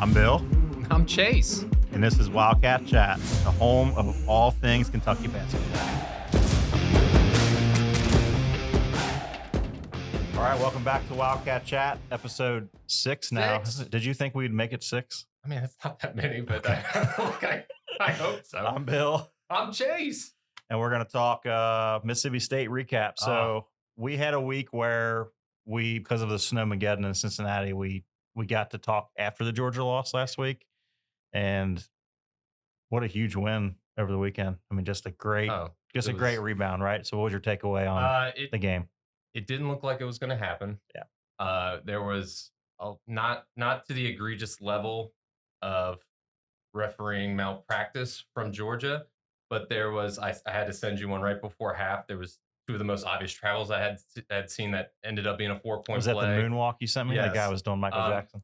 I'm Bill, I'm Chase. and this is Wildcat Chat, the home of all things Kentucky basketball. All right, welcome back to Wildcat Chat, episode 6 now. Did you think we'd make it 6? I mean, it's not that many, but Okay. I hope so. I'm Bill. I'm Chase. And we're going to talk Mississippi State recap. So we had a week where because of the Snowmageddon in Cincinnati, we got to talk after the Georgia loss last week. And what a huge win over the weekend. I mean, just a great rebound, right? So what was your takeaway on the game? It didn't look like it was going to happen. Yeah. There was not to the egregious level of refereeing malpractice from Georgia, but there was, I had to send you one right before half. There was two of the most obvious travels I had seen that ended up being a 4-point play. Was that the moonwalk you sent me? Yes. The guy was doing Michael Jackson.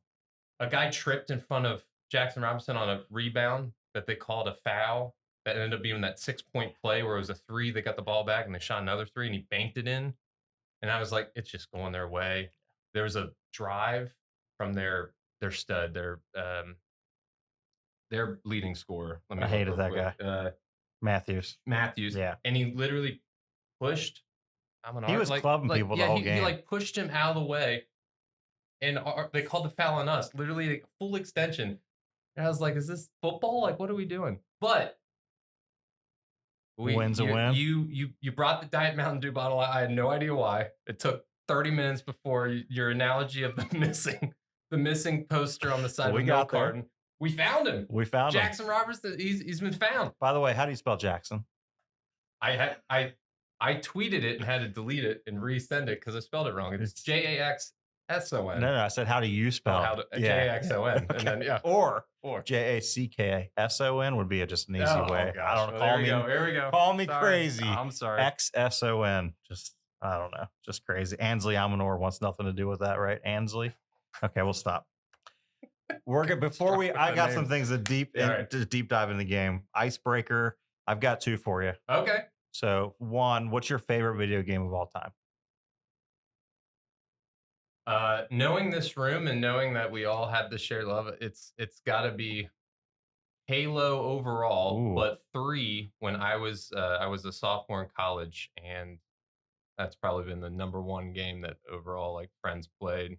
A guy tripped in front of Jackson Robinson on a rebound that they called a foul that ended up being that 6-point play where it was a 3. They got the ball back and they shot another 3 and he banked it in. And I was like, it's just going their way. There was a drive from their stud, their leading scorer. I hated that guy. Matthews. Yeah. And he literally pushed. He was clubbing people the whole game. He pushed him out of the way. And they called the foul on us. Literally a full extension. And I was like, is this football? Like, what are we doing? But win's a win. You brought the Diet Mountain Dew bottle. I had no idea why. It took 30 minutes before your analogy of the missing poster on the side of the milk carton. We found him. Jackson Robertson. He's been found. By the way, how do you spell Jackson? I tweeted it and had to delete it and resend it because I spelled it wrong. It's Jackson. No, I said how do you spell? Jackson. Okay. And then or Jackson would be just an easy way. Gosh. I don't know. Here we go. Call me Sorry. crazy. I'm sorry. XSON. I don't know. Just crazy. Ansley Amanor wants nothing to do with that, right? Ansley. Okay, we'll stop. We're good. Before I got some things to deep dive in the game. Icebreaker. I've got 2 for you. Okay. So 1, what's your favorite video game of all time? Knowing this room and knowing that we all have the shared love, it's got to be Halo overall. Ooh. But 3 when I was a sophomore in college, and that's probably been the number 1 game that overall like friends played.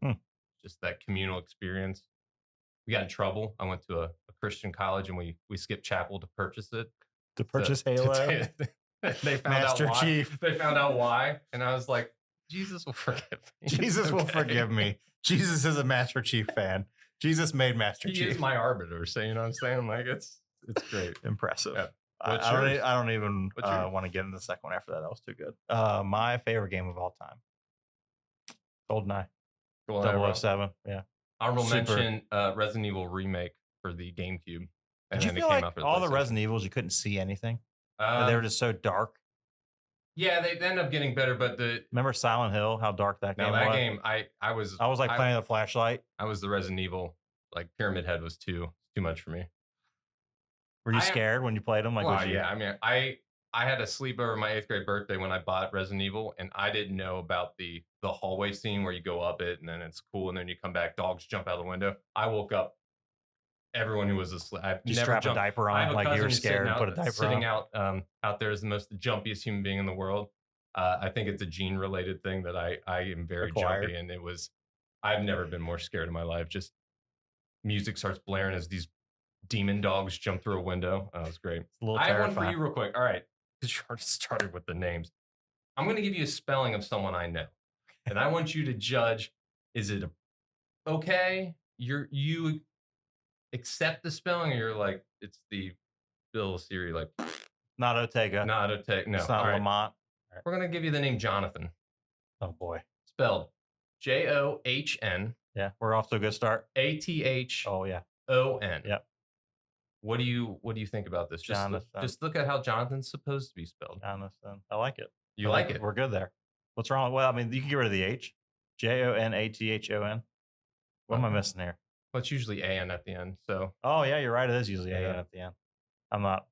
Just that communal experience. We got in trouble. I went to a Christian college and we skipped chapel to purchase it. To purchase Halo? They found Master out why. Chief. They found out why, and I was like, Jesus will forgive me. Jesus will forgive me. Jesus is a Master Chief fan. Jesus made Master Chief. He is my arbiter, so you know what I'm saying? Like it's great. Impressive. Yeah. I don't even want to get into the second one after that. That was too good. My favorite game of all time. GoldenEye. 007. Yeah. Honorable mention Resident Evil remake for the GameCube. Did you feel like all the Resident Evils you couldn't see anything? They were just so dark. Yeah, they end up getting better, but remember Silent Hill? How dark that game was. That game, I was like playing the flashlight. I was the Resident Evil. Like Pyramid Head was too much for me. Were you scared when you played them? Yeah. I mean, I had a sleepover my 8th grade birthday when I bought Resident Evil, and I didn't know about the hallway scene where you go up it and then it's cool, and then you come back, dogs jump out the window. I woke up. Everyone who was asleep. I've you never strap a diaper on like you were scared and put a diaper sitting on. Out there is the most jumpiest human being in the world. I think it's a gene related thing that I am very jumpy, and I've never been more scared in my life. Just music starts blaring as these demon dogs jump through a window. Oh, it was great. I have one for you real quick. All right. Because you already started with the names. I'm going to give you a spelling of someone I know. And I want you to judge, is it okay? You accept the spelling, or you're like, it's the Bill Siri, like not Ortega. No. It's not Lamont. Right. We're gonna give you the name Jonathan. Oh boy. Spelled John. Yeah, we're off to a good start. ATHON. Oh yeah. Yep. What do you think about this? Just look at how Jonathan's supposed to be spelled. Jonathan. I like it. You like it? We're good there. What's wrong? Well, I mean, you can get rid of the H. JONATHON. What am I missing here? Well, it's usually AN at the end. So. Oh yeah, you're right. It is usually AN at the end. I'm not.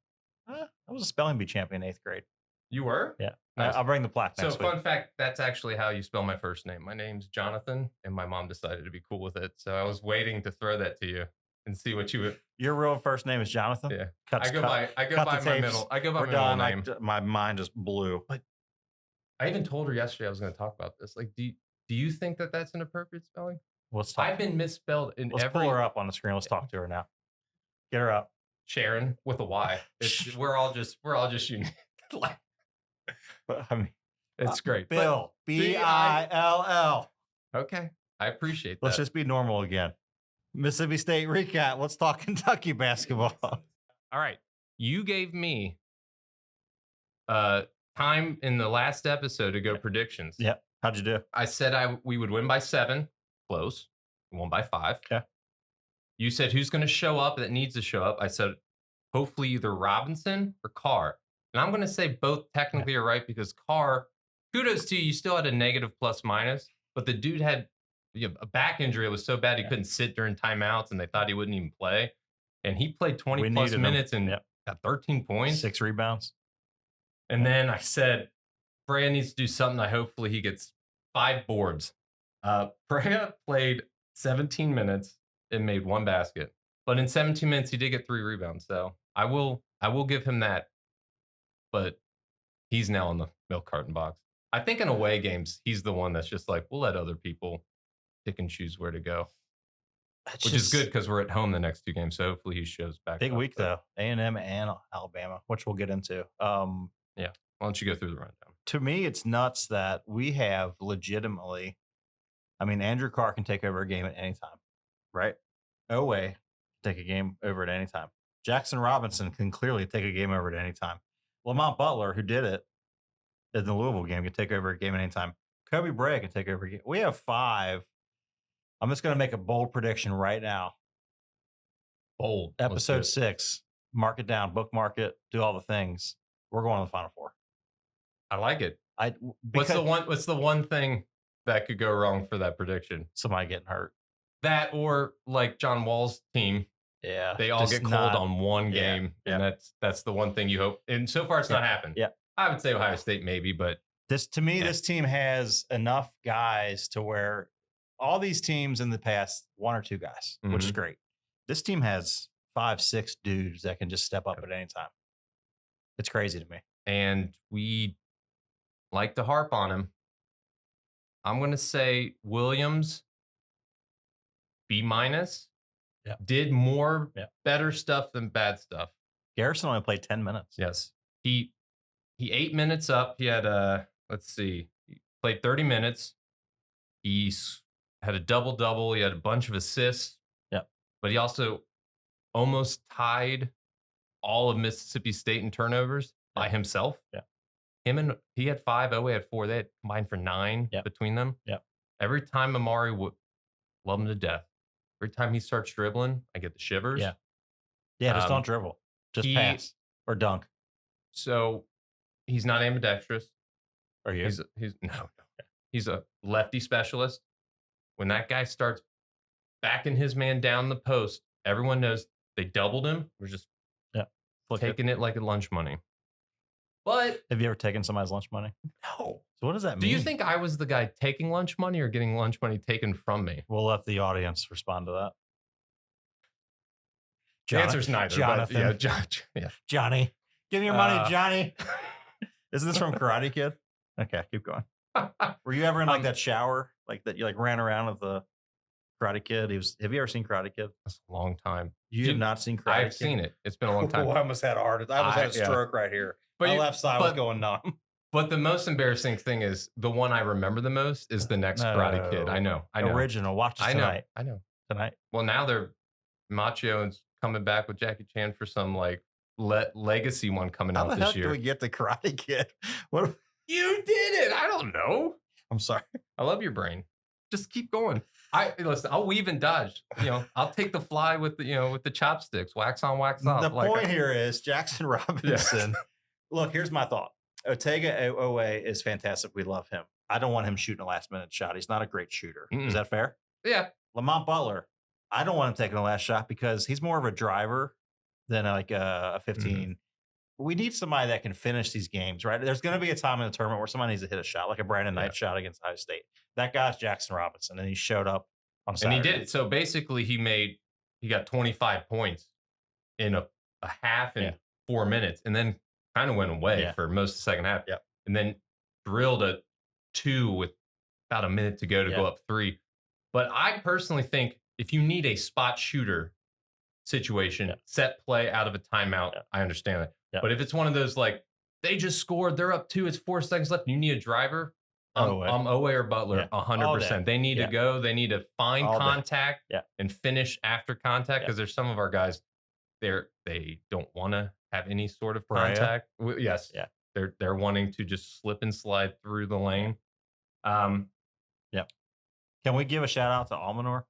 I was a spelling bee champion in 8th grade. You were? Yeah. Nice. I'll bring the plaque next week. So fun fact, that's actually how you spell my first name. My name's Jonathan, and my mom decided to be cool with it. So I was waiting to throw that to you. and see what you would. Your real first name is Jonathan? Yeah. Cut I go cut by my tapes. middle. I go by We're my middle done. name. My mind just blew. But I even told her yesterday I was going to talk about this. Like, do you think that that's an appropriate spelling? Let's talk. I've been misspelled in Let's every. pull her up on the screen. Let's talk to her now. Get her up. Sharon with a Y. We're all just unique. But, I mean, It's great. Bill. Bill. Okay. I appreciate that. Let's just be normal again. Mississippi State recap. Let's talk Kentucky basketball. All right. You gave me time in the last episode to go predictions. Yep. How'd you do? I said we would win by 7. Close. We won by 5. Okay. You said who's going to show up that needs to show up. I said hopefully either Robinson or Carr. And I'm going to say both technically are right because Carr, kudos to you, you still had a negative plus minus, but the dude had a back injury. It was so bad he couldn't sit during timeouts and they thought he wouldn't even play. And he played 20 plus minutes and got 13 points. 6 rebounds. And then I said, Brea needs to do something. Hopefully he gets 5 boards. Brea played 17 minutes and made 1 basket. But in 17 minutes, he did get 3 rebounds. So I will give him that. But he's now in the milk carton box. I think in away games, he's the one that's just like, we'll let other people pick and choose where to go. Which is good because we're at home the next 2 games. So hopefully he shows back. Big week, though. A&M and Alabama, which we'll get into. Yeah. Why don't you go through the rundown? To me, it's nuts that we have legitimately, I mean, Andrew Carr can take over a game at any time, right? Owe can take a game over at any time. Jackson Robinson can clearly take a game over at any time. Lamont Butler, who did it in the Louisville game, can take over a game at any time. Kobe Bryant can take over a game. We have 5. I'm just going to make a bold prediction right now. Bold. Episode 6. Mark it down, bookmark it, do all the things. We're going to the Final Four. I like it. What's the one thing that could go wrong for that prediction? Somebody getting hurt. That or like John Wall's team. Yeah. They all get cold on one game. And that's the one thing you hope. And so far it's not happened. Yeah. I would say Ohio State maybe, but this team has enough guys to where all these teams in the past 1 or 2 guys, which is great. This team has 5, 6 dudes that can just step up at any time. It's crazy to me. And we like to harp on him. I'm going to say Williams, B-. Did more better stuff than bad stuff. Garrison only played 10 minutes. Yes. He 8 minutes up. He had he played 30 minutes. He had a double-double. He had a bunch of assists. Yeah. But he also almost tied all of Mississippi State in turnovers by himself. Yeah. He had 5, Owe had 4. They had combined for 9 between them. Yeah. Every time Amari would love him to death. Every time he starts dribbling, I get the shivers. Yeah. Yeah, just don't dribble. Just pass or dunk. So he's not ambidextrous. Are you? No. He's a lefty specialist. When that guy starts backing his man down the post, everyone knows they doubled him. We're just taking it like a lunch money. But have you ever taken somebody's lunch money? No. So what does that mean? Do you think I was the guy taking lunch money or getting lunch money taken from me? We'll let the audience respond to that. The answer's neither. Jonathan. Johnny. Give me your money, Johnny. Isn't this from Karate Kid? Okay, keep going. Were you ever in like that shower? Like that you like ran around with the Karate Kid? Have you ever seen Karate Kid? That's a long time. You have not seen Karate Kid? I've seen it. It's been a long time. I almost had a stroke right here. But my left side was going numb. But the most embarrassing thing is the one I remember the most is the next Karate Kid. I know. Original. Watch it tonight. I know. Tonight. Well, now they're Macho is coming back with Jackie Chan for some like legacy one coming out this year. How the heck do we get the Karate Kid? What? You did it. I don't know. I'm sorry. I love your brain. Just keep going. Listen. I'll weave and dodge. I'll take the fly with the chopsticks. Wax on, wax off. The point here is Jackson Robinson. Yeah. Look, here's my thought. Otega Owe is fantastic. We love him. I don't want him shooting a last minute shot. He's not a great shooter. Is that fair? Yeah. Lamont Butler. I don't want him taking a last shot because he's more of a driver than like a 15. We need somebody that can finish these games, right? There's going to be a time in the tournament where somebody needs to hit a shot, like a Brandon Knight shot against Ohio State. That guy's Jackson Robinson, and he showed up on Saturday. And he did it. So basically, he made he got 25 points in a half Yeah. and 4 minutes, and then kind of went away Yeah. for most of the second half. Yep. And then drilled a 2 with about a minute to go to Yeah. go up 3. But I personally think if you need a spot shooter situation, Yeah. set play out of a timeout, Yeah. I understand that. Yeah. But if it's one of those like they just scored, they're up 2, it's 4 seconds left, and you need a driver, Oweh. I'm Owe or Yeah. Butler All day. 100%. They need to Yeah. go. They need to find All day. contact Yeah. and finish after contact Yeah. because there's some of our guys they don't want to have any sort of Brea? contact. Yes. Yeah. They're wanting to just slip and slide through the lane. Um, Yep. Can we give a shout out to Almanor?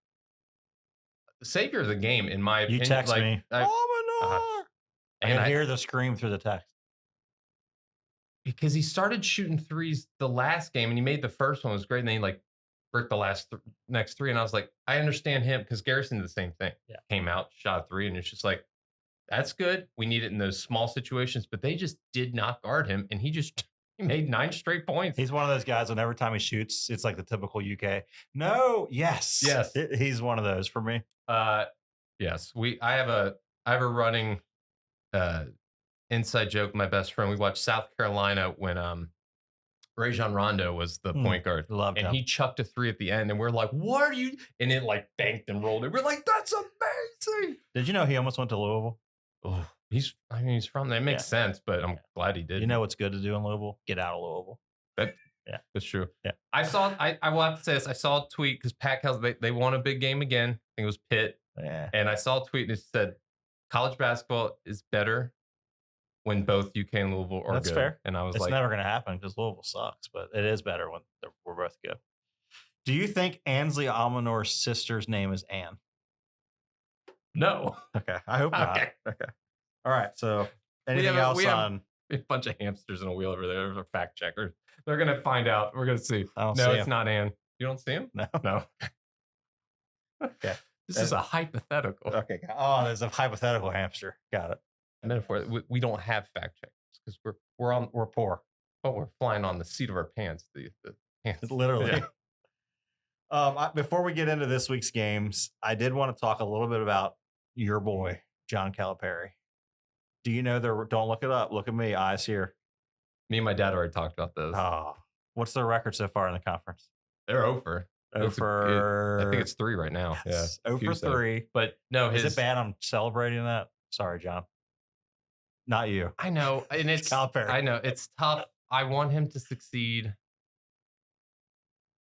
savior of the game, in my You opinion. text Like, me, I Almanor. I and can I hear the scream through the text. because he started shooting threes the last game and he made the first one was great. And then he like bricked the next 3. And I was like, I understand him because Garrison did the same thing. Yeah. Came out, shot a 3, and it's just like, that's good. We need it in those small situations, but they just did not guard him. And he made 9 straight points. He's one of those guys when every time he shoots, it's like the typical UK. No, yes. Yes. He's one of those for me. Yes. I have a running inside joke with my best friend. We watched South Carolina when Rajon Rondo was the point guard. Loved and him. he chucked a 3 at the end, and we're like, "What are you?" And it like banked and rolled it. We're like, "That's amazing!" Did you know he almost went to Louisville? Oh, he's from there. It makes sense, but I'm glad he did. You know what's good to do in Louisville? Get out of Louisville. That's true. Yeah. I will have to say this. I saw a tweet because Pat Kelsey, they won a big game again. I think it was Pitt. Yeah. And I saw a tweet and it said, college basketball is better when both UK and Louisville are That's good. fair. And I was It's like, never going to happen because Louisville sucks, but it is better when we're both good. Do you think Ansley Almanor's sister's name is Ann? no. Okay. I hope not. Okay. All right. So anything else on? A bunch of hamsters in a wheel over there. They're fact checkers. They're going to find out. We're going to see. I don't No, see it's him. not Ann. You don't see him? No. No. Okay. This is a hypothetical. Okay. Oh, there's a hypothetical hamster. Got it. Metaphor. We don't have fact checkers because we're poor, but we're flying on the seat of our pants. The pants. Literally. Yeah. Before we get into this week's games, I did want to talk a little bit about your boy, John Calipari. Do you know don't look it up. Look at me. Eyes here. Me and my dad already talked about those. Oh, what's their record so far in the conference? They're over. Over. I think it's 3 right now. Yes, Yeah. over 3. But no, Is it bad I'm celebrating that? Sorry, John. Not you. I know. And it's Calipari. I know. It's tough. I want him to succeed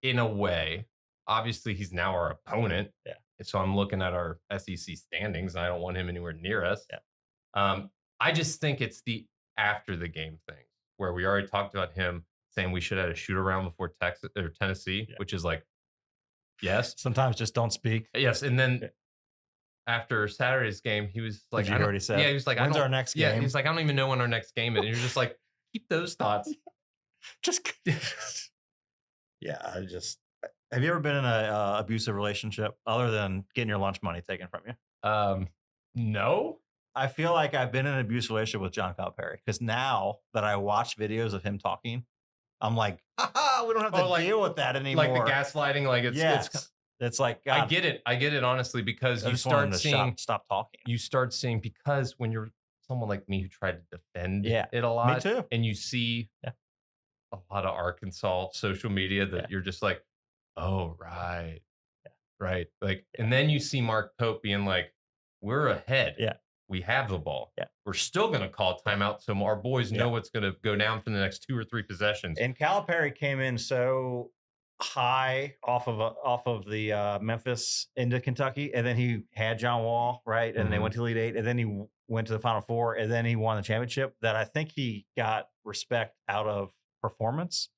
in a way. Obviously, he's now our opponent. Yeah. So I'm looking at our SEC standings, and I don't want him anywhere near us. Yeah. I just think it's the after the game thing where we already talked about him saying we should have a shoot around before Texas or Tennessee, which is like, yes. Sometimes just don't speak. Yes. And then after Saturday's game, he was like, you already said. Yeah, he was like, when's our next game? Yeah, he's like, I don't even know when our next game is. And you're just like, keep those thoughts. Just yeah, have you ever been in a abusive relationship other than getting your lunch money taken from you? No. I feel like I've been in an abusive relationship with John Calipari because now that I watch videos of him talking, I'm like, we don't have to deal with that anymore. Like the gaslighting, like it's like God, I get it honestly because I you just want him start to seeing stop talking. You start seeing because when you're someone like me who tried to defend it a lot, me too, and you see a lot of Arkansas social media that you're just like, oh right, right, like, and then you see Mark Pope being like, we're ahead, we have the ball, we're still going to call timeout so our boys know what's going to go down for the next 2 or 3 possessions. And Calipari came in so high off of the Memphis into Kentucky, and then he had John Wall, right, and they went to Elite 8, and then he went to the Final Four, and then he won the championship. That I think he got respect out of performance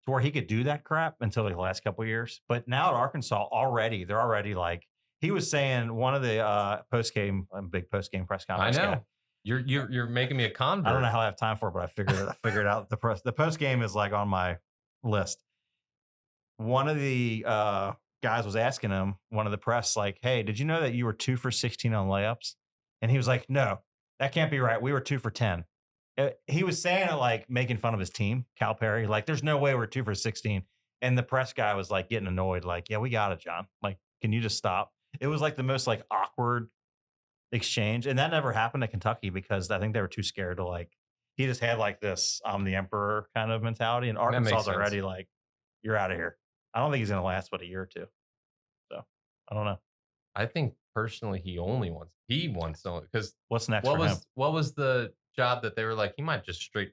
to where he could do that crap until the last couple of years. But now at Arkansas, they're already like, he was saying one of the big post game press conference. I know. Guy, You're making me a convert. I don't know how I have time for it, but I figured out the post game is like on my list. One of the guys was asking him, one of the press, like, hey, did you know that you were 2 for 16 on layups? And he was like, no, that can't be right. We were 2 for 10. He was saying it like making fun of his team, Calipari. Like, there's no way we're 2 for 16. And the press guy was like getting annoyed, like, yeah, we got it, John. Like, can you just stop? It was like the most like awkward exchange, and that never happened at Kentucky because I think they were too scared to like. He just had like this "I'm the emperor" kind of mentality, and That makes Arkansas's sense. already like, "You're out of here." I don't think he's gonna last but a year or two. So I don't know I think personally he wants to because what's next what for him. was the job that they were like, he might just straight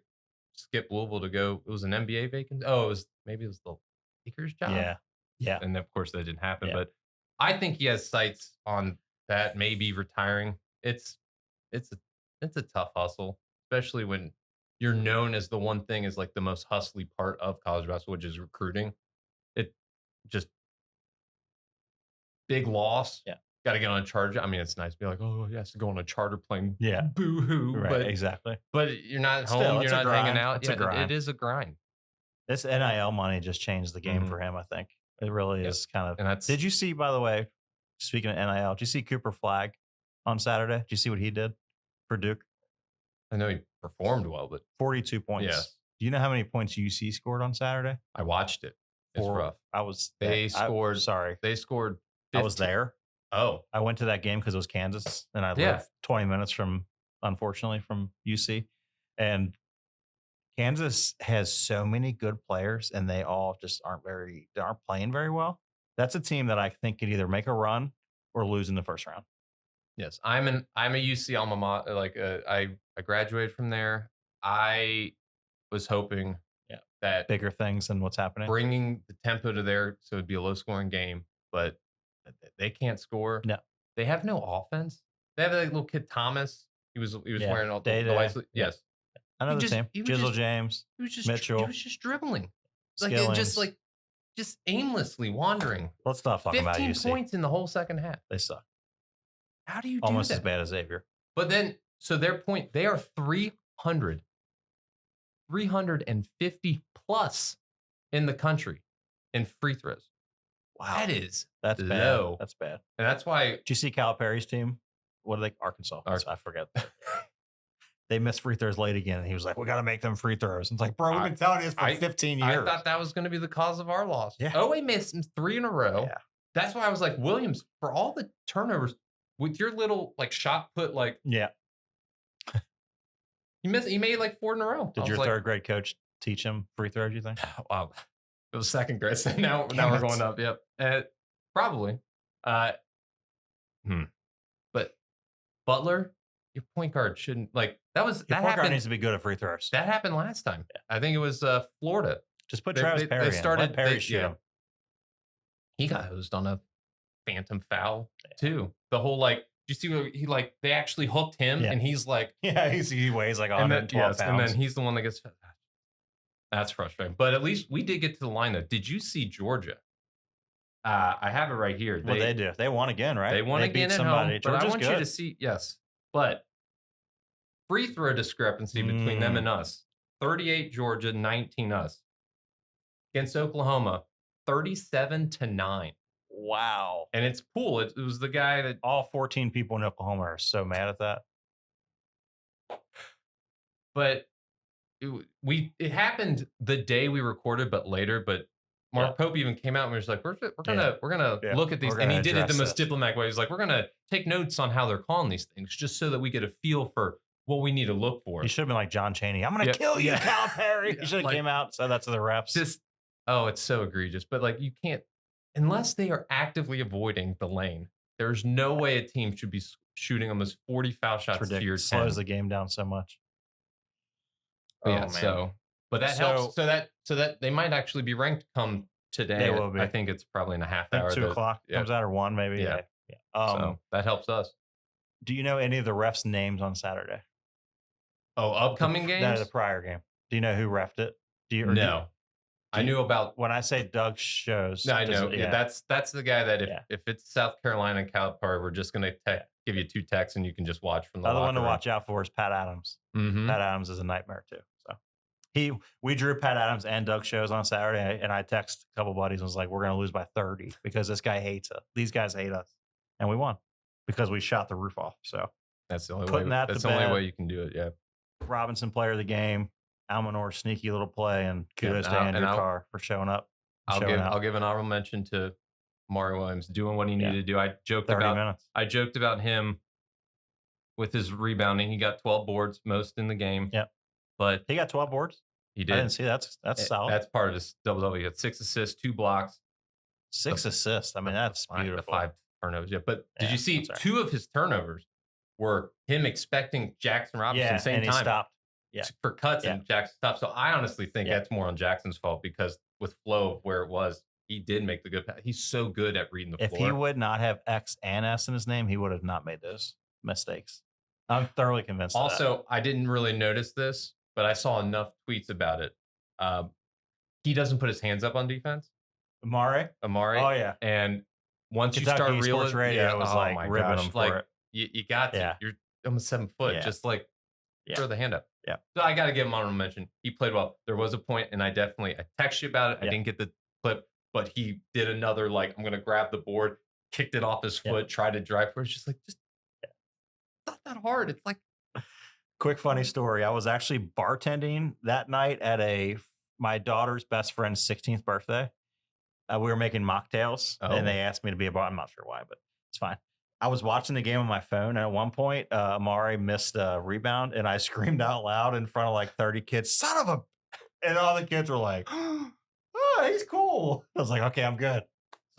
skip Louisville to go it was an NBA vacancy? Oh, it was the Lakers job? Yeah, yeah, And of course that didn't happen, yeah, but I think he has sights on that, maybe retiring. It's a it's a tough hustle, especially when you're known as the one thing is like the most hustly part of college basketball, which is recruiting. It just big loss. yeah, Got to get on a charger. I mean, it's nice to be like, oh, he has to go on a charter plane. yeah. Boo hoo. Right, exactly. But you're not Still, home. You're it's a not hanging grind. out. It's a Yeah, it grind. is a grind. This NIL money just changed the game Mhm. for him. I think it really Yep. is kind of. And that's Did you see, by the way? Speaking of NIL, did you see Cooper Flag on Saturday? Did you see what he did for Duke? I know he performed well, but 42 points. yes, Do you know how many points UC scored on Saturday? I watched it. It's rough. I was They scored. sorry. They scored. I was 15 there. Oh, I went to that game because it was Kansas, and I yeah. live 20 minutes from, unfortunately, from UC. And Kansas has so many good players, and they all just they aren't playing very well. That's a team that I think could either make a run or lose in the first round. Yes, I'm a UC alma mater. Like I graduated from there. I was hoping Yeah, that bigger things than what's happening. bringing the tempo to there, so it'd be a low scoring game, but they can't score. No, They have no offense. They have that little kid Thomas. He was yeah, wearing all day the white day. sleeve. Yeah, Yes, another team. he was Jizzle just James, he Mitchell, was just dribbling Skillings. like just aimlessly wandering. Let's not talk about 15 UC. points in the whole second half. They suck. How do you do Almost as that? bad as Xavier. But then, so their point, they are 350 plus in the country in free throws. Wow, That is that's bad. low. That's bad. And that's why Did you see Calipari's team? What are they? Arkansas. I forget. They missed free throws late again, and he was like, "We got to make them free throws." And it's like, bro, we've been telling you this for 15 years. I thought that was going to be the cause of our loss. Yeah. Oh, we missed 3 in a row. Yeah. That's why I was like, Williams, for all the turnovers, with your little like shot put, like Yeah. he made like 4 in a row. Did your third grade coach teach him free throws, you think? Wow. It was second grade. So now Damn we're it. going up. Yep. Probably. Uh, But Butler, your point guard shouldn't like that was Your that point guard happened. needs to be good at free throws. That happened last time. I think it was Florida. Just put They- Travis they- Perry they in. started- Let Perry they- shoot yeah. him. He got hosed on a phantom foul too. The whole like, do you see what he like? They actually hooked him, Yeah. and he's like, Yeah, he weighs like and then 112 and pounds. then he's the one that gets. That's frustrating. But at least we did get to the line though. Did you see Georgia? I have it right here. What they do? They won again, right? They won beat again at somebody. home. But I Georgia's want you good. to see, yes, but free throw discrepancy between them and us: 38 Georgia, 19 us. Against Oklahoma, 37-9. Wow. And it's Poole. It was the guy that All 14 people in Oklahoma are so mad at that. but it happened the day we recorded, but later. But Mark Pope even came out and was like, "We're gonna Yeah. look at these," We're and he gonna did it the address most this. diplomatic way. He's like, "We're gonna take notes on how they're calling these things, just so that we get a feel for what we need to look for." He should have been like John Chaney. I'm going to Yeah. kill you, Yeah. Calipari. Yeah, He should have like- came out and said that to the refs. Just it's so egregious. But like, you can't unless they are actively avoiding the lane. There's no way a team should be shooting almost 40 foul It's shots to your ridiculous. 10. Slows the game down so much. But yeah, man. so but that So- helps. So that they might actually be ranked come today. They will be. I think it's probably in a half I hour. think 2 o'clock yeah. comes out or 1 maybe. Yeah. Yeah. So that helps us. Do you know any of the refs' names on Saturday? Oh, upcoming No, games? the prior game. Do you know who refed it? Do you? or No. I knew about. When I say Doug shows, No, I does know. it- Yeah, that's the guy that Yeah. if it's South Carolina and Calipari, we're just gonna give you 2 texts and you can just watch from the other one to locker room. watch out for is Pat Adams. Mhm. Pat Adams is a nightmare too. So we drew Pat Adams and Doug shows on Saturday, and I texted a couple buddies and was like, "We're going to lose by 30 because this guy hates us. These guys hate us," and we won because we shot the roof off. So That's the only putting way. that to That's the only bed. way you can do it. Yeah. Robinson, player of the game, Almanor, sneaky little play, and kudos to and Andrew I'll- Carr for showing up. and showing out. I'll give an honorable mention to Mario Williams doing what he Yeah. needed to do. 30 minutes. I joked about him with his rebounding. He got 12 boards, most in the game, Yep. but He got 12 boards. he I didn't did. see that. That's solid. That's part of his double double. He got 6 assists, 2 blocks, 6 assists. I mean, that's beautiful. the 5 turnovers. Yeah, but did Yeah, you see that's all right. 2 of his turnovers were him expecting Jackson Robinson Yeah, same and he time stopped. Yeah. for cuts Yeah. and Jackson stopped. So I honestly think Yeah. that's more on Jackson's fault because with flow of where it was, he did make the good pass. He's so good at reading the If floor. he would not have X and S in his name, he would have not made those mistakes. I'm thoroughly convinced of that. Also, I didn't really notice this, but I saw enough tweets about it. He doesn't put his hands up on defense, Amari? Amari. Oh, yeah. And once Kentucky you start reeling, Sports Radio was, like, my ribbing gosh, him for like, it. You got to. Yeah. You're almost 7 foot. Yeah. Just like Yeah. throw the hand up. Yeah. So I got to give him honorable mention. He played well. There was a point, and I text you about it. I Yeah. didn't get the clip, but he did another like I'm gonna grab the board, kicked it off his foot, tried to drive for it. It's just like it's not that hard. It's like Quick funny story. I was actually bartending that night at my daughter's best friend's 16th birthday. We were making mocktails, Oh. and they asked me to be a bar. I'm not sure why, but it's fine. I was watching the game on my phone, and at one point, Amari missed a rebound, and I screamed out loud in front of like 30 kids, "Son of a!" And all the kids were like, "Oh, he's cool." I was like, "Okay, I'm good."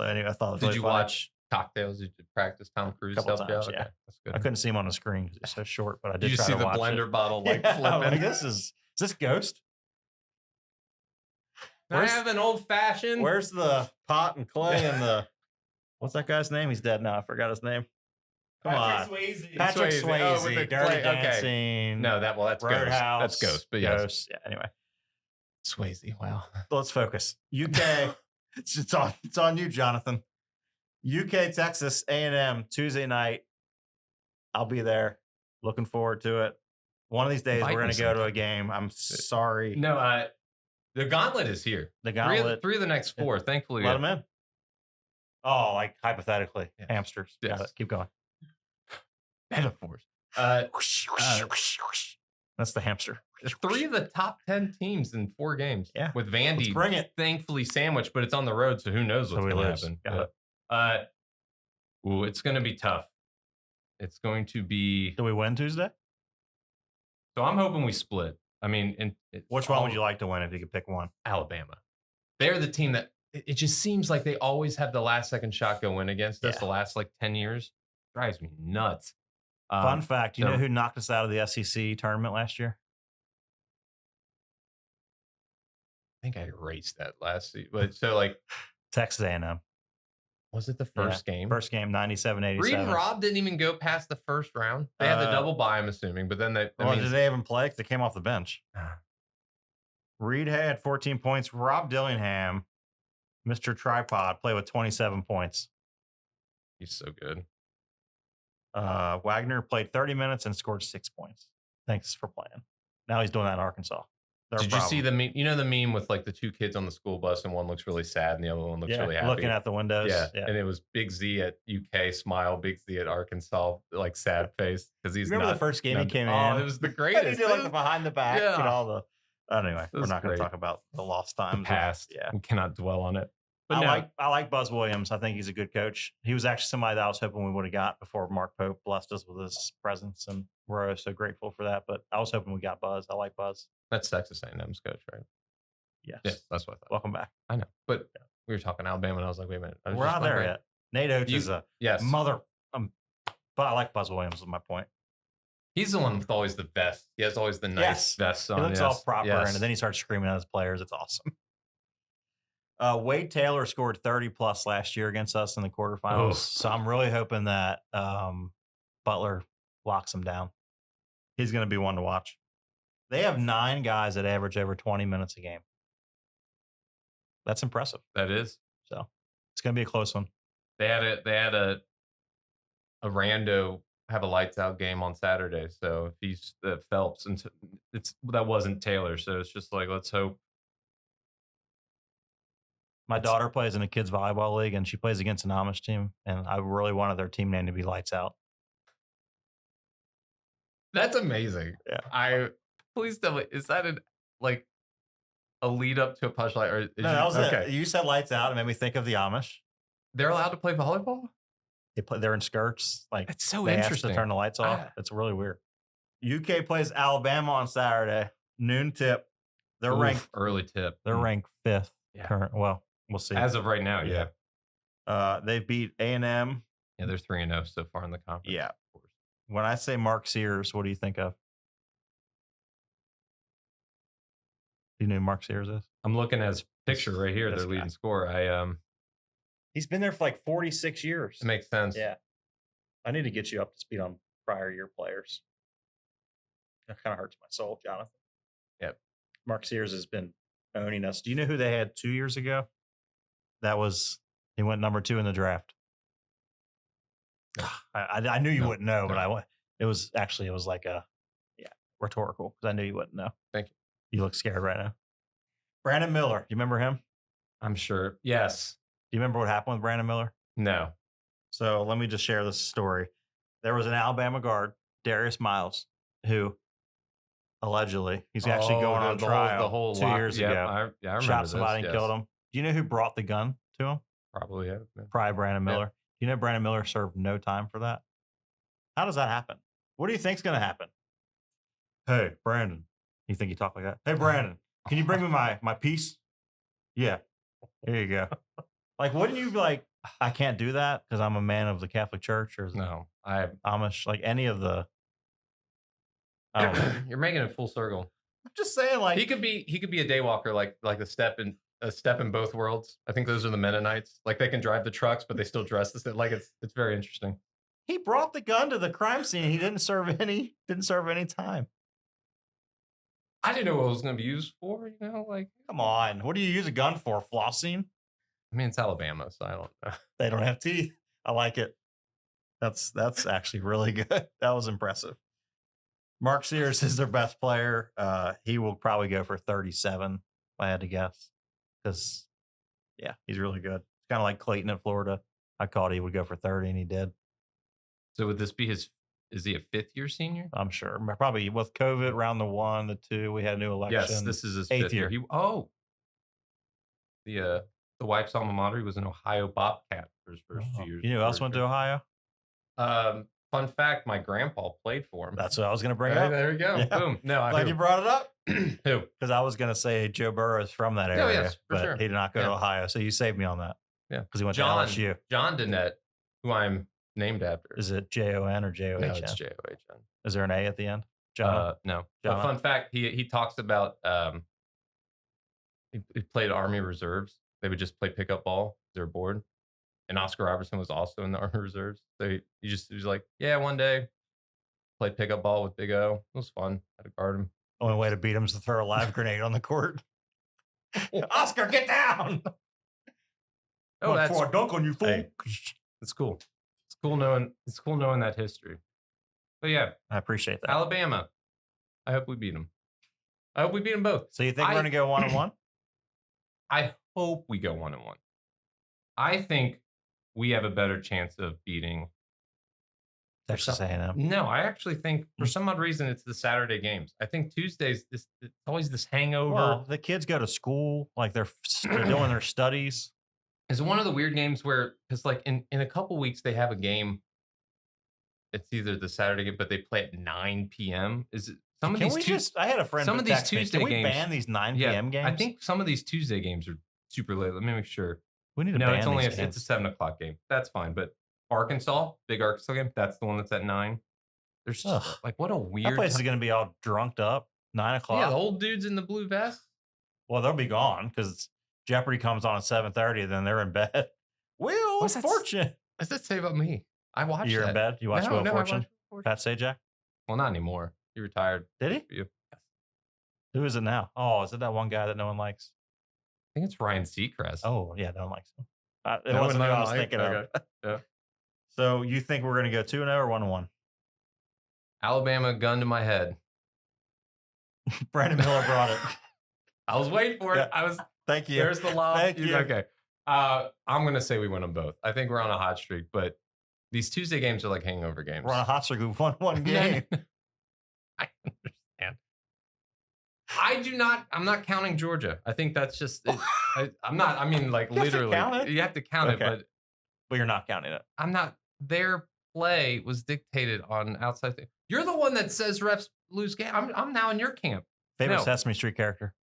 So anyway, I thought it was did really you funny. watch Cocktails? Did you practice Tom Cruise? Couple helped you times, out? yeah. Okay, that's good. I couldn't see him on the screen because it's so short, but I did Did you try see to the watch blender it. bottle like Yeah, I'm flipping? like, is this Ghost? I Where's- have an old fashioned. Where's the pot and clay and the what's that guy's name? He's dead now. I forgot his name. Come on. Swayze. Patrick Swayze. Swayze, Oh, with the Dirty clay. Okay. Dancing. No, that's Ghost. Roadhouse. That's Ghost. But yes, Ghost. Yeah, anyway. Swayze. Wow. Let's focus. UK. it's on you, Jonathan. UK Texas A&M Tuesday night. I'll be there. Looking forward to it. One of these days Invite we're me gonna go to a sometime. game. I'm sorry. No, the gauntlet is here. The Three gauntlet. of the next 4. Thankfully, Let them in. Oh, like hypothetically. Yes. Hamsters. Got Yes. it. Keep going. metaphors. That's the hamster. 3 of the top 10 teams in 4 games. Yeah. With Vandy, Let's bring it. thankfully sandwiched, but it's on the road, so who knows So what's we going to lose. happen. Got But, it's going to be tough. It's going to be. Do we win Tuesday? So I'm hoping we split. I mean, Which one would you like to win if you could pick one? Alabama. They're the team that it just seems like they always have the last second shot go in against us Yeah. the last like 10 years. Drives me nuts. Fun fact, you know so- who knocked us out of the SEC tournament last year? I think I erased that last season. But so like, Texas A&M. was it the first game? First game, 97-87. Reed and Rob didn't even go past the first round. They had the double bye, I'm assuming, but then they. Well, did they even play? 'Cause they came off the bench. Ah. Reed had 14 points. Rob Dillingham, Mr. Tripod, played with 27 points. He's so good. Wagner played 30 minutes and scored 6 points. Thanks for playing. Now he's doing that in Arkansas. Did you see the meme? You know the meme with like the 2 kids on the school bus and one looks really sad and the other one looks really happy. looking at the windows? Yeah. And it was Big Z at UK, smile. Big Z at Arkansas, like sad face because he's Remember not. the first game he came in? Oh, it was the He greatest. did like the behind the back Yeah. and all the. Anyway, It we're was not going to great. talk about the lost The times. past. Yeah. We cannot dwell on it. But I like Buzz Williams. I think he's a good coach. He was actually somebody that I was hoping we would have got before Mark Pope blessed us with his presence, and we're so grateful for that. But I was hoping we got Buzz. I like Buzz. that's Texas A&M's coach, right? Yes. Yes, that's what I thought. Welcome back. I know, but we were talking Alabama, and I was like, wait a minute, I was We're just not there wondering- yet. Nate Oates You- is a Yes, mother. But I like Buzz Williams. Is my point. he's the one with always the vest. He has always the nice Yes. vest He on. looks all yes, proper, yes. and then he starts screaming at his players. It's awesome. Wade Taylor scored 30 plus last year against us in the quarterfinals. Oof. So I'm really hoping that Butler locks him down. He's going to be one to watch. They have 9 guys that average over 20 minutes a game. That's impressive. That is. So it's going to be a close one. They had a rando have a lights out game on Saturday. So if he's Phelps and that wasn't Taylor. So it's just like let's hope. My daughter plays in a kids volleyball league, and she plays against an Amish team, and I really wanted their team name to be Lights Out. That's amazing. Yeah. Please tell me, is that a lead up to a punchline? Or No, that was it. You said Lights Out. It made me think of the Amish. They're allowed to play volleyball? They're in skirts. Like It's so they have to interesting. turn the lights off. I It's really weird. UK plays Alabama on Saturday, noon tip. They're ranked. Early tip. They're ranked 5th Yeah. current. Well, we'll see. As of right now, yeah. They beat A&M. Yeah, they're 3-0 so far in the conference. Yeah. Of course. When I say Mark Sears, what do you think of? Do you know who Mark Sears is? I'm looking at his picture right here, This their guy. leading scorer. He's been there for like 46 years. It makes sense. Yeah. I need to get you up to speed on prior year players. That kind of hurts my soul, Jonathan. Yep. Mark Sears has been owning us. Do you know who they had 2 years ago? He went number 2 in the draft. I knew you wouldn't know, but it was like rhetorical because I knew you wouldn't know. Thank you. You look scared right now. Brandon Miller, you remember him? I'm sure. Yes. Do you remember what happened with Brandon Miller? No. So let me just share this story. There was an Alabama guard, Darius Miles, who allegedly he's actually going on trial the whole 2 years ago. I remember Shot somebody and killed him. Do you know who brought the gun to him? Probably, yeah. Probably Brandon Miller. Do you know Brandon Miller served no time for that? How does that happen? What do you think's going to happen? Hey, Brandon. You think you talk like that? Hey, Brandon, can you bring me my piece? Yeah. Here you go. Like, wouldn't you be like, I can't do that because I'm a man of the Catholic Church or No. Amish, like any of the. I don't know. You're making it full circle. I'm just saying, like He could be a daywalker, like a step in both worlds. I think those are the Mennonites. Like they can drive the trucks, but they still dress the same. Like it's very interesting. he brought the gun to the crime scene. He didn't serve any time. I didn't know what it was going to be used for. Like Come on, what do you use a gun for? Flossing? I mean, it's Alabama, so I don't know. They don't have teeth. I like it. That's actually really good. That was impressive. Mark Sears is their best player. He will probably go for 37, if I had to guess. Because, yeah, he's really good. It's kind of like Clayton at Florida. I called he would go for 30, and he did. So would this be is he a 5th-year senior? I'm sure. Probably with COVID, round the 1, the 2, we had a new election. Yes, this is his 8th 5th year. The wife's alma mater was an Ohio Bobcat for his first 2 years. You know who else went to Ohio? Fun fact, my grandpa played for him. That's what I was going to bring up. There we go. Yeah. Boom. No, Glad you brought it up. Who? Because I was going to say Joe Burrow is from that area, yes, for but sure. he did not go to Ohio. So you saved me on that. Yeah. Because he went John to LSU. John Dennett, who I'm named after. Is it Jon or John? No, it's John. Is there an A at the end? John? No. John. But fun fact, he talks about he played Army Reserves. They would just play pickup ball. They're bored. And Oscar Robertson was also in the Army Reserves. So he was like, yeah, one day played pickup ball with Big O. It was fun. Had to guard him. Only way to beat him is to throw a live grenade on the court. Oscar, get down! Oh, that's for a dunk on you, fool. Hey, it's cool. It's cool knowing that history. But yeah, I appreciate that. Alabama. I hope we beat them. I hope we beat them both. So you think we're going to go 1-1? I hope we go 1-1. I think we have a better chance of beating Texas A&M. No, I actually think for some odd reason it's the Saturday games. I think Tuesdays it's always this hangover. Well, the kids go to school, like they're doing their studies. It's one of the weird games where it's like in a couple weeks they have a game. It's either the Saturday game, but they play at 9 p.m. Is it some of these? I had a friend. Some of these Tuesday games. Can we ban these 9 p.m. games? I think some of these Tuesday games are super late. Let me make sure. We need to ban it's only these games. It's a 7 o'clock game. That's fine. But Arkansas, big Arkansas game. That's the one that's at 9. There's just, like what a weird. That place is going to be all drunked up. 9 o'clock. Yeah, the old dudes in the blue vest. Well, they'll be gone because Jeopardy comes on at 7:30, and then they're in bed. Wheel of Fortune. What's that say about me? I watched. You're that. in bed. You watch Wheel of Fortune. Pat Sajak. Well, not anymore. He retired. Did he? Yes. Who is it now? Oh, is it that one guy that no one likes? I think it's Ryan Seacrest. Oh, yeah, no one likes him. It wasn't who I was thinking of. Yeah. So you think we're going to go 2-0 or 1-1? Alabama, gun to my head. Brandon Miller brought it. I was waiting for it. Yeah. Thank you. There's the lob. Thank you. Okay. I'm going to say we win them both. I think we're on a hot streak, but these Tuesday games are like hangover games. We're on a hot streak. We've won one game. I understand. I'm not counting Georgia. I think that's just, I'm not, I mean, like You have to literally, count it? you have to count Okay. it, but But you're not counting it. I'm not. Their play was dictated on outside thing. You're the one that says refs lose game. I'm now in your camp. Favorite No. Sesame Street character?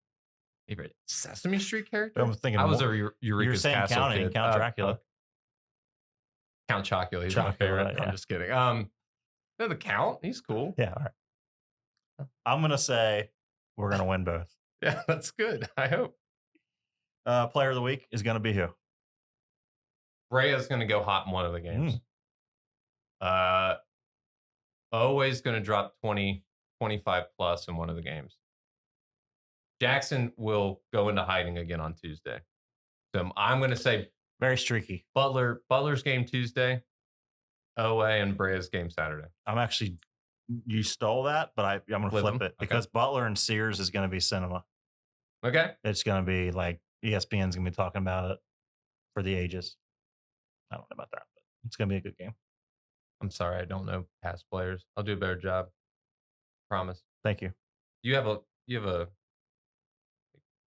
Favorite Sesame Street character? I was thinking I was more- a You're Eureka's saying Castle counting kid. Count Dracula. Count Chocula. He's my Chocula, favorite. yeah. I'm just kidding. No, the Count. He's cool. Yeah, all right. I'm gonna say we're gonna win both. Yeah, that's good. I hope. Player of the week is gonna be who? Brea's going to go hot in one of the games. Always going to drop 20, 25 plus in one of the games. Jackson will go into hiding again on Tuesday. So I'm going to say Very streaky. Butler's game Tuesday, OA, and Brea's game Saturday. I'm actually, you stole that, but I'm gonna Flip flip them? it because Butler and Sears is gonna be cinema. Okay. It's gonna be like ESPN's gonna be talking about it for the ages. I don't know about that, but it's gonna be a good game. I'm sorry, I don't know past players. I'll do a better job. Promise. Thank you. You have a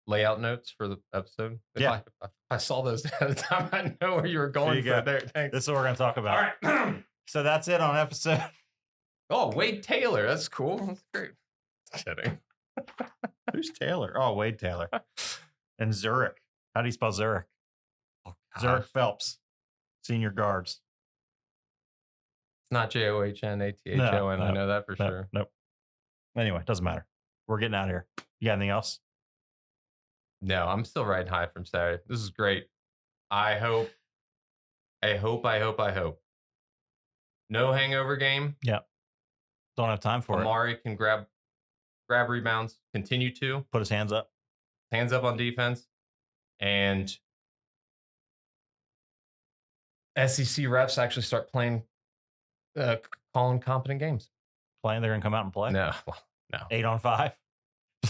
layout notes for the episode? Yeah. If I saw those at the time, I know where you were going you for go. there. Thanks. This is what we're gonna talk about. All right. So that's it on episode. Oh, Wade Taylor. That's cool. That's great. Kidding. Who's Taylor? Oh, Wade Taylor. And Zurich. How do you spell Zurich? Zurich Phelps. Senior guards. It's not Johnathon. No, I know that for sure. Nope. Anyway, doesn't matter. We're getting out of here. You got anything else? No, I'm still riding high from Saturday. This is great. I hope. No hangover game. Don't have time for it. Amari can grab rebounds, continue to Put his hands up. hands up on defense, and SEC refs actually start playing, calling competent games. Playing, they're gonna come out and play. No. 8-on-5.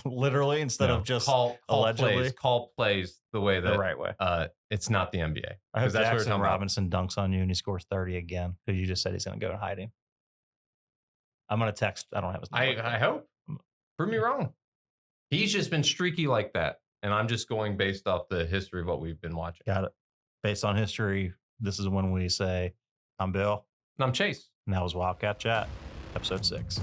Literally, instead of just call allegedly. plays the way that the right way. it's not the NBA. I hope Because that's what we're Jackson talking about. Robinson dunks on you and he scores 30 again because you just said he's going to go in hiding. I'm going to text. I don't have his number. I hope. Prove me wrong. He's just been streaky like that, and I'm just going based off the history of what we've been watching. Got it. Based on history, this is when we say, I'm Bill. And I'm Chase. And that was Wildcat Chat, episode 6.